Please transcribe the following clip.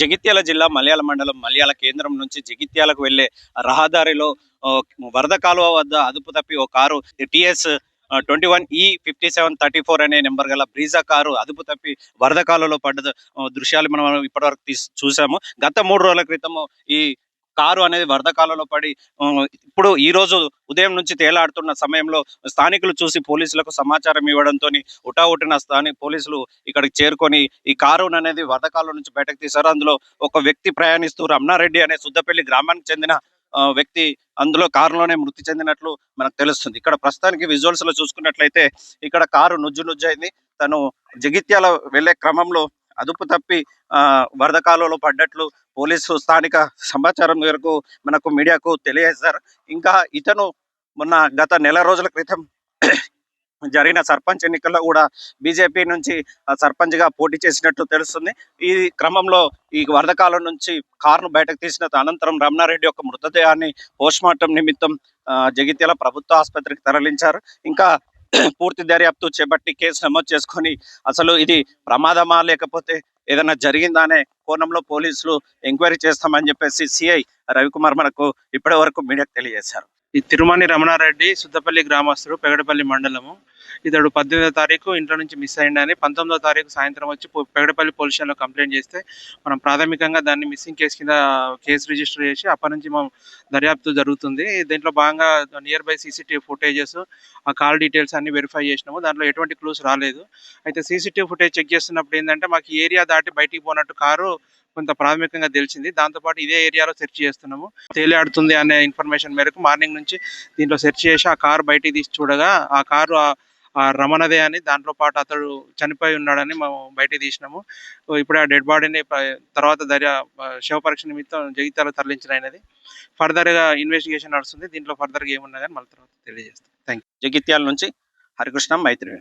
జగిత్యాల జిల్లా మల్యాల మండలం మల్యాల కేంద్రం నుంచి జగిత్యాలకు వెళ్లే రహదారిలో వరద కాలువ వద్ద అదుపు తప్పి ఓ కారు టిఎస్ 21E5734 అనే నెంబర్ గల బ్రీజా కారు అదుపు తప్పి వరద కాలువలో పడ్డ దృశ్యాలు మనం ఇప్పటివరకు చూసాము. గత 3 రోజుల క్రితం ఈ కారు అనేది వరద కాలువలో పడి ఇప్పుడు ఈ రోజు ఉదయం నుంచి తేలాడుతున్న సమయంలో స్థానికులు చూసి పోలీసులకు సమాచారం ఇవ్వడంతో హుటాహుటిన స్థానిక పోలీసులు ఇక్కడికి చేరుకొని ఈ కారు అనేది వరద కాలువ నుంచి బయటకు తీశారు. అందులో ఒక వ్యక్తి ప్రయాణిస్తూ రమణారెడ్డి అనే సుద్దపల్లి గ్రామానికి చెందిన వ్యక్తి అందులో కారులోనే మృతి చెందినట్లు మనకు తెలుస్తుంది. ఇక్కడ ప్రస్తుతానికి విజువల్స్ లో చూసుకున్నట్లయితే ఇక్కడ కారు నుజ్జు అయింది. తను జగిత్యాల వెళ్లే క్రమంలో అదుపు తప్పి వరద కాలువలో పడ్డట్లు పోలీసు స్థానిక సమాచారం మేరకు మనకు మీడియాకు తెలియజేశారు. ఇంకా ఇతను గత నెల రోజుల క్రితం జరిగిన సర్పంచ్ ఎన్నికల్లో కూడా బీజేపీ నుంచి సర్పంచ్ గా పోటీ చేసినట్టు తెలుస్తుంది. ఈ క్రమంలో ఈ వరద కాలం నుంచి కారును బయటకు తీసిన అనంతరం రమణారెడ్డి యొక్క మృతదేహాన్ని పోస్ట్మార్టం నిమిత్తం జగిత్యాల ప్రభుత్వ ఆసుపత్రికి తరలించారు. ఇంకా పూర్తి దర్యాప్తు చేపట్టి కేసు నమోదు చేసుకొని అసలు ఇది ప్రమాదమా లేకపోతే ఏదైనా జరిగిందా అనే కోణంలో పోలీసులు ఎంక్వైరీ చేస్తామని చెప్పేసి సిఐ రవికుమార్ మనకు ఇప్పటి వరకు మీడియాకు తెలియజేశారు. ఈ తిరుమణి రమణారెడ్డి సుద్దపల్లి గ్రామస్తుడు, పెగడపల్లి మండలము. ఇతడు 18వ తారీఖు ఇంట్లో నుంచి మిస్ అయిందని 19వ తారీఖు సాయంత్రం వచ్చి పెగడపల్లి పోలీస్ స్టేషన్లో కంప్లైంట్ చేస్తే మనం ప్రాథమికంగా దాన్ని మిస్సింగ్ కేసు కింద కేసు రిజిస్టర్ చేసి అప్పటి నుంచి మనం దర్యాప్తు జరుగుతుంది. దీంట్లో భాగంగా నియర్ బై సీసీటీవీ ఫుటేజెస్, ఆ కాల్ డీటెయిల్స్ అన్ని వెరిఫై చేసినాము. దాంట్లో ఎటువంటి క్లూస్ రాలేదు. అయితే సీసీటీవీ ఫుటేజ్ చెక్ చేస్తున్నప్పుడు ఏంటంటే మాకు ఏరియా దాటి బయటికి పోయినట్టు కారు కొంత ప్రాథమికంగా తెలిసింది. దాంతోపాటు ఇదే ఏరియాలో సెర్చ్ చేస్తున్నాము. తేలియాడుతుంది అనే ఇన్ఫర్మేషన్ మేరకు మార్నింగ్ నుంచి దీంట్లో సెర్చ్ చేసి ఆ కారు బయటికి తీసి చూడగా ఆ కారు ఆ రమణదే అని, దాంట్లో పాటు అతడు చనిపోయి ఉన్నాడని మేము బయటికి తీసినాము. ఇప్పుడు ఆ డెడ్ బాడీని తర్వాత శవ పరీక్ష నిమిత్తం జగిత్యాలకు తరలించడం ఫర్దర్గా ఇన్వెస్టిగేషన్ నడుస్తుంది. దీంట్లో ఫర్దర్గా ఏమున్నా కానీ మళ్ళీ తర్వాత తెలియజేస్తాం. Thank you. జగిత్యాల నుంచి హరికృష్ణ, మైత్రి.